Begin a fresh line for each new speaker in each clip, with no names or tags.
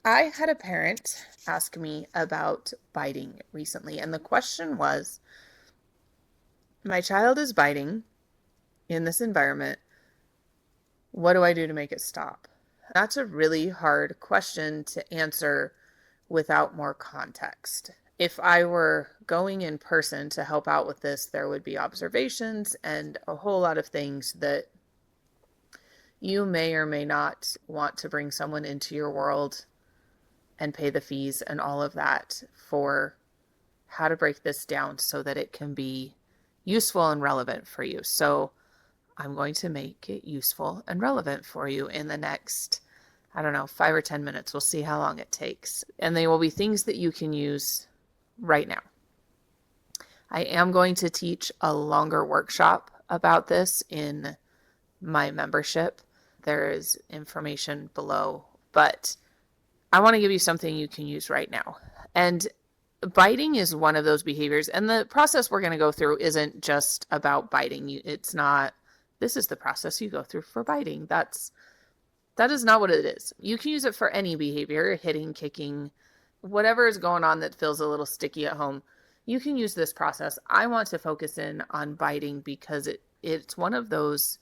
I had a parent ask me about biting recently, and the question was, my child is biting in this environment. What do I do to make it stop? That's a really hard question to answer without more context. If I were going in person to help out with this, there would be observations and a whole lot of things that you may or may not want to bring someone into your world and pay the fees and all of that for how to break this down so that it can be useful and relevant for you. So I'm going to make it useful and relevant for you in the next, I don't know, 5 or 10 minutes. We'll see how long it takes. And they will be things that you can use right now. I am going to teach a longer workshop about this in my membership. There is information below, but I want to give you something you can use right now. And biting is one of those behaviors. And the process we're going to go through isn't just about biting. It's not, this is the process you go through for biting. That is not what it is. You can use it for any behavior, hitting, kicking, whatever is going on that feels a little sticky at home. You can use this process. I want to focus in on biting because it's one of those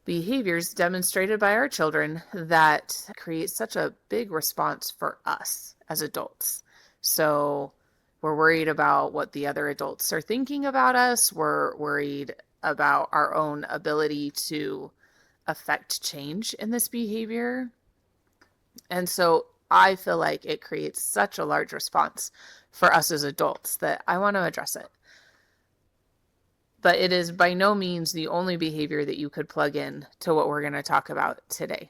behaviors demonstrated by our children that create such a big response for us as adults. So we're worried about what the other adults are thinking about us. We're worried about our own ability to affect change in this behavior. And so I feel like it creates such a large response for us as adults that I want to address it. But it is by no means the only behavior that you could plug in to what we're going to talk about today.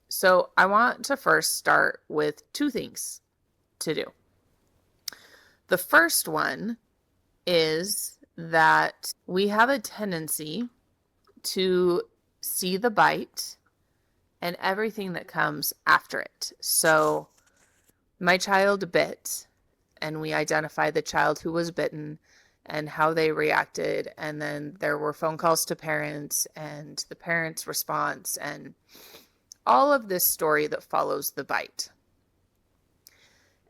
So I want to first start with two things to do. The first one is that we have a tendency to see the bite and everything that comes after it. So my child bit, and we identify the child who was bitten and how they reacted. And then there were phone calls to parents and the parents' response and all of this story that follows the bite.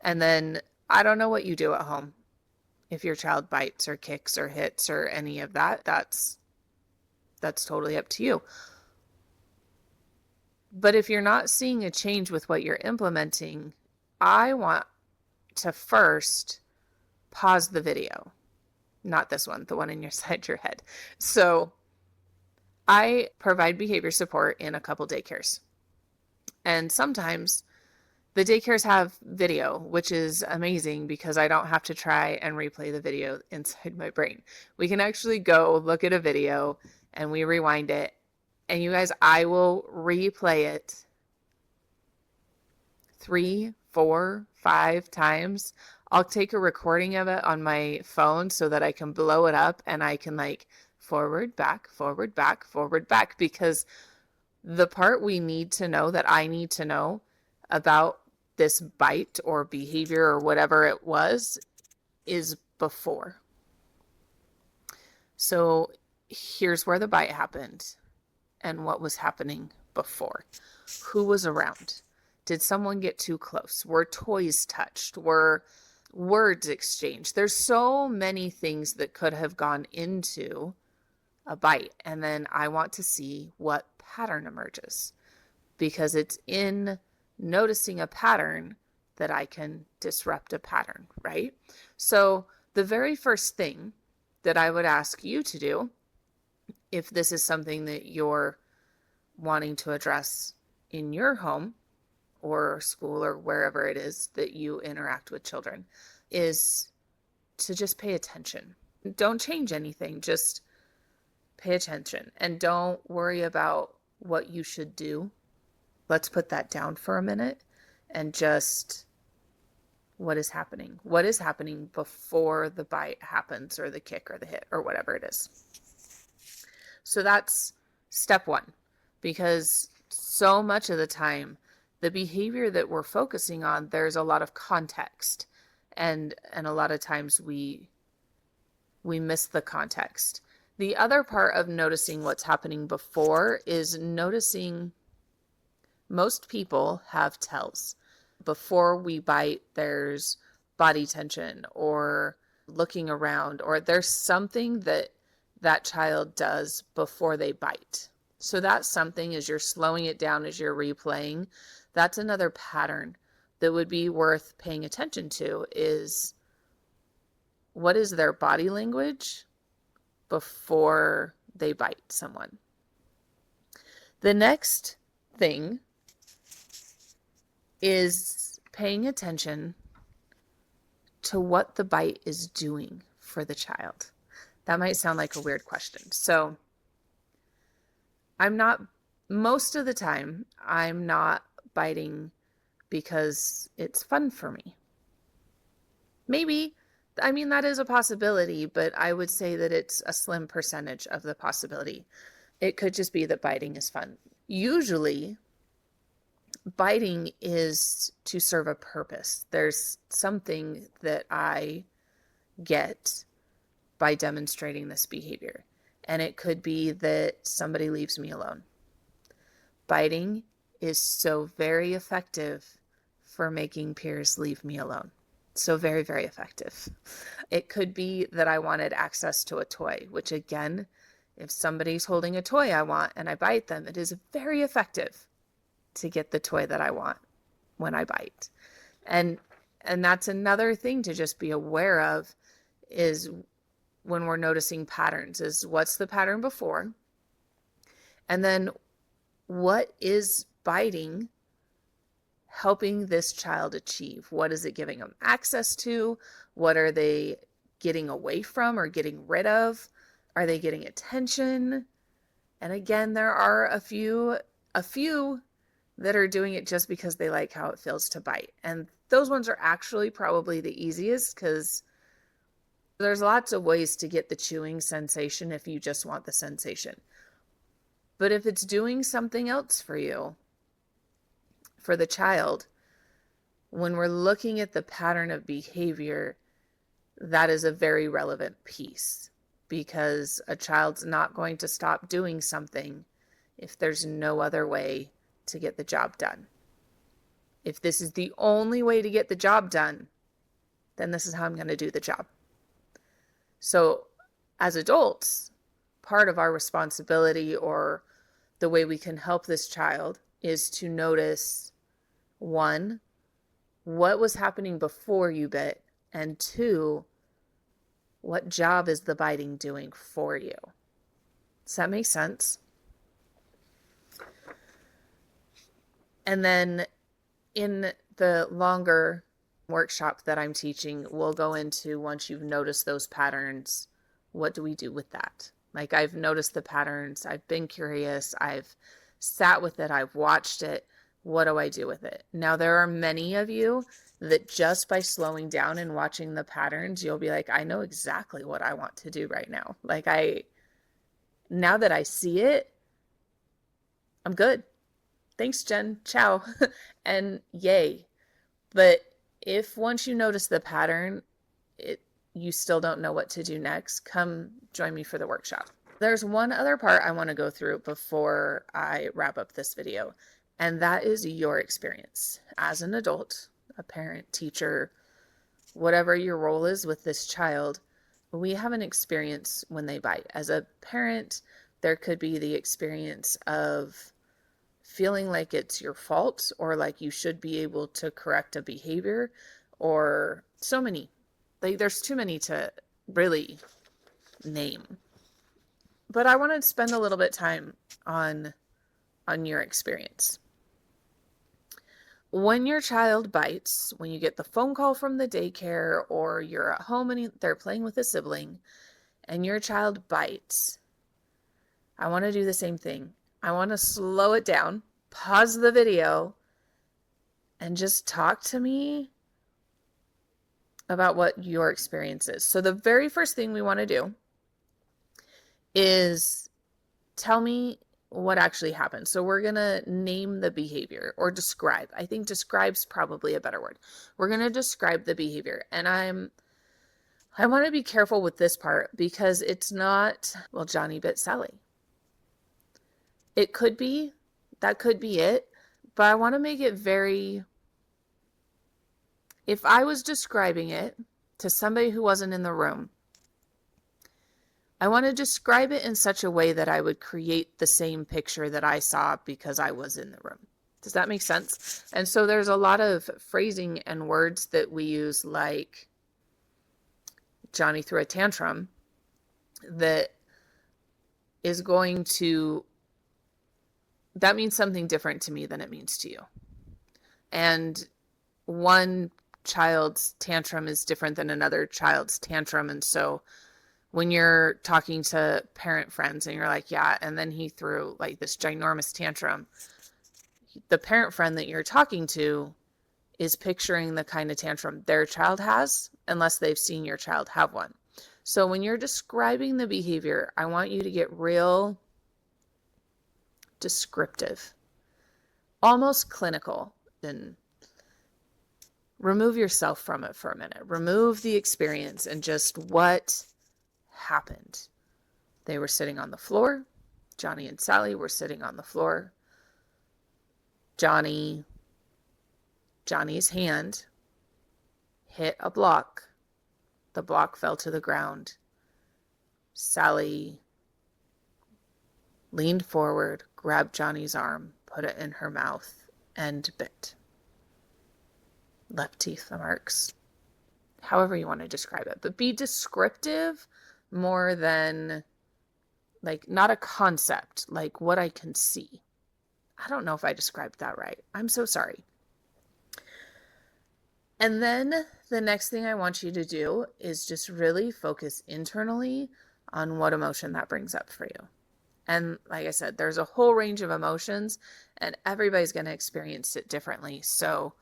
And then I don't know what you do at home. If your child bites or kicks or hits or any of that, that's totally up to you. But if you're not seeing a change with what you're implementing, I want to first pause the video. Not this one, the one inside your head. So I provide behavior support in a couple daycares. And sometimes the daycares have video, which is amazing because I don't have to try and replay the video inside my brain. We can actually go look at a video and we rewind it. And you guys, I will replay it 3, 4, 5 times. I'll take a recording of it on my phone so that I can blow it up and I can like forward, back, forward, back, forward, back, because the part we need to know that I need to know about this bite or behavior or whatever it was is before. So here's where the bite happened and what was happening before. Who was around? Did someone get too close? Were toys touched? Were words exchanged? There's so many things that could have gone into a bite. And then I want to see what pattern emerges, because it's in noticing a pattern that I can disrupt a pattern, right? So the very first thing that I would ask you to do, if this is something that you're wanting to address in your home or school or wherever it is that you interact with children, is to just pay attention. Don't change anything, just pay attention and don't worry about what you should do. Let's put that down for a minute and just what is happening? What is happening before the bite happens or the kick or the hit or whatever it is? So that's step one, because so much of the time, the behavior that we're focusing on, there's a lot of context, and a lot of times we miss the context. The other part of noticing what's happening before is noticing Most people have tells. Before we bite, there's body tension or looking around, or there's something that that child does before they bite. So that's something, as you're slowing it down, as you're replaying, that's another pattern that would be worth paying attention to is what is their body language before they bite someone. The next thing is paying attention to what the bite is doing for the child. That might sound like a weird question. So most of the time, I'm not biting because it's fun for me. Maybe, I mean, that is a possibility, but I would say that it's a slim percentage of the possibility. It could just be that biting is fun. Usually, biting is to serve a purpose. There's something that I get by demonstrating this behavior. And it could be that somebody leaves me alone. Biting is so very effective for making peers leave me alone. So very, very effective. It could be that I wanted access to a toy, which again, if somebody's holding a toy I want and I bite them, it is very effective to get the toy that I want when I bite. And that's another thing to just be aware of is when we're noticing patterns is what's the pattern before? And then what is biting helping this child achieve? What is it giving them access to? What are they getting away from or getting rid of? Are they getting attention? And again, there are a few that are doing it just because they like how it feels to bite. And those ones are actually probably the easiest because there's lots of ways to get the chewing sensation if you just want the sensation. But if it's doing something else for you, for the child, when we're looking at the pattern of behavior, that is a very relevant piece because a child's not going to stop doing something if there's no other way to get the job done. If this is the only way to get the job done, then this is how I'm going to do the job. So as adults, part of our responsibility or the way we can help this child is to notice, one, what was happening before you bit, and two, what job is the biting doing for you? Does that make sense? And then in the longer workshop that I'm teaching, we'll go into once you've noticed those patterns, what do we do with that? Like I've noticed the patterns, I've been curious, I've sat with it, I've watched it. What do I do with it? Now, there are many of you that just by slowing down and watching the patterns, you'll be like, I know exactly what I want to do right now. Like now that I see it, I'm good. Thanks, Jen. Ciao. And yay. But if once you notice the pattern, you still don't know what to do next, come join me for the workshop. There's one other part I want to go through before I wrap up this video, and that is your experience as an adult, a parent, teacher, whatever your role is with this child. We have an experience when they bite. As a parent, there could be the experience of feeling like it's your fault or like you should be able to correct a behavior, or so many. Like there's too many to really name. But I want to spend a little bit of time on your experience. When your child bites, when you get the phone call from the daycare or you're at home and they're playing with a sibling and your child bites, I want to do the same thing. I want to slow it down, pause the video, and just talk to me about what your experience is. So the very first thing we want to do is tell me what actually happened. So we're going to name the behavior or describe. I think describe's probably a better word. We're going to describe the behavior. And I want to be careful with this part because it's not, well, Johnny bit Sally. It could be, that could be it, but I want to make it very, if I was describing it to somebody who wasn't in the room, I want to describe it in such a way that I would create the same picture that I saw because I was in the room. Does that make sense? And so there's a lot of phrasing and words that we use, like Johnny threw a tantrum, that is going to, that means something different to me than it means to you. And one child's tantrum is different than another child's tantrum. And so when you're talking to parent friends and you're like, yeah, and then he threw like this ginormous tantrum, the parent friend that you're talking to is picturing the kind of tantrum their child has, unless they've seen your child have one. So when you're describing the behavior, I want you to get real descriptive, almost clinical, and remove yourself from it for a minute. Remove the experience and just what happened. They were sitting on the floor. Johnny and Sally were sitting on the floor. Johnny's hand hit a block. The block fell to the ground. Sally leaned forward, grabbed Johnny's arm, put it in her mouth, and bit. Left teeth marks. However you want to describe it. But be descriptive more than, like, not a concept, like what I can see. I don't know if I described that right. I'm so sorry. And then the next thing I want you to do is just really focus internally on what emotion that brings up for you. And like I said, there's a whole range of emotions and everybody's going to experience it differently. So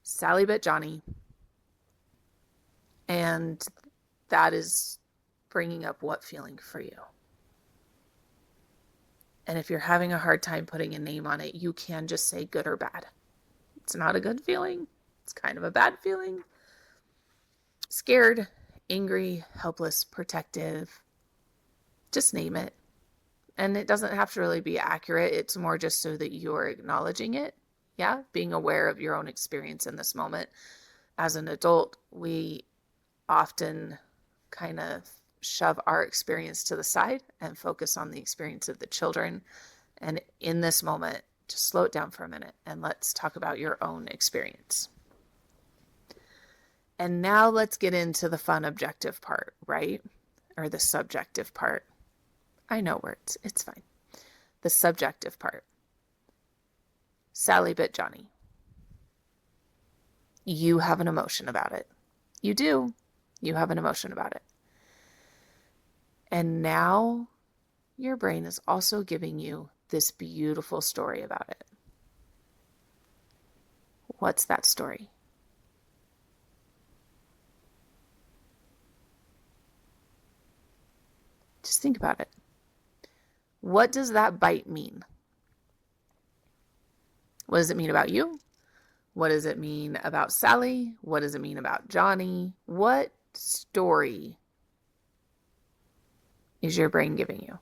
Sally bit Johnny, and that is bringing up what feeling for you? And if you're having a hard time putting a name on it, you can just say good or bad. It's not a good feeling. It's kind of a bad feeling. Scared, angry, helpless, protective. Just name it. And it doesn't have to really be accurate. It's more just so that you're acknowledging it. Yeah, being aware of your own experience in this moment. As an adult, we often kind of shove our experience to the side and focus on the experience of the children. And in this moment, just slow it down for a minute and let's talk about your own experience. And now let's get into the fun objective part, right? Or the subjective part. I know words, it's fine. The subjective part. Sally bit Johnny. You have an emotion about it. You do. You have an emotion about it. And now your brain is also giving you this beautiful story about it. What's that story? Just think about it. What does that bite mean? What does it mean about you? What does it mean about Sally? What does it mean about Johnny? What story is your brain giving you?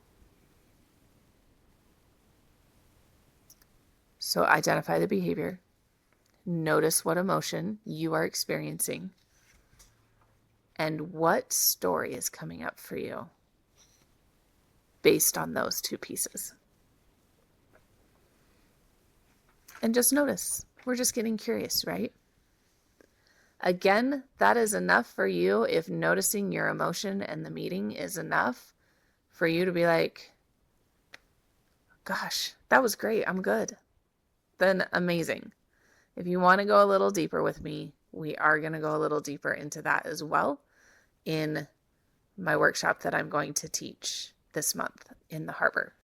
So identify the behavior. Notice what emotion you are experiencing and what story is coming up for you based on those two pieces. And just notice. We're just getting curious, right? Again, that is enough for you. If noticing your emotion and the meeting is enough for you to be like, gosh, that was great. I'm good. Then amazing. If you want to go a little deeper with me, we are going to go a little deeper into that as well in my workshop that I'm going to teach this month in the harbor.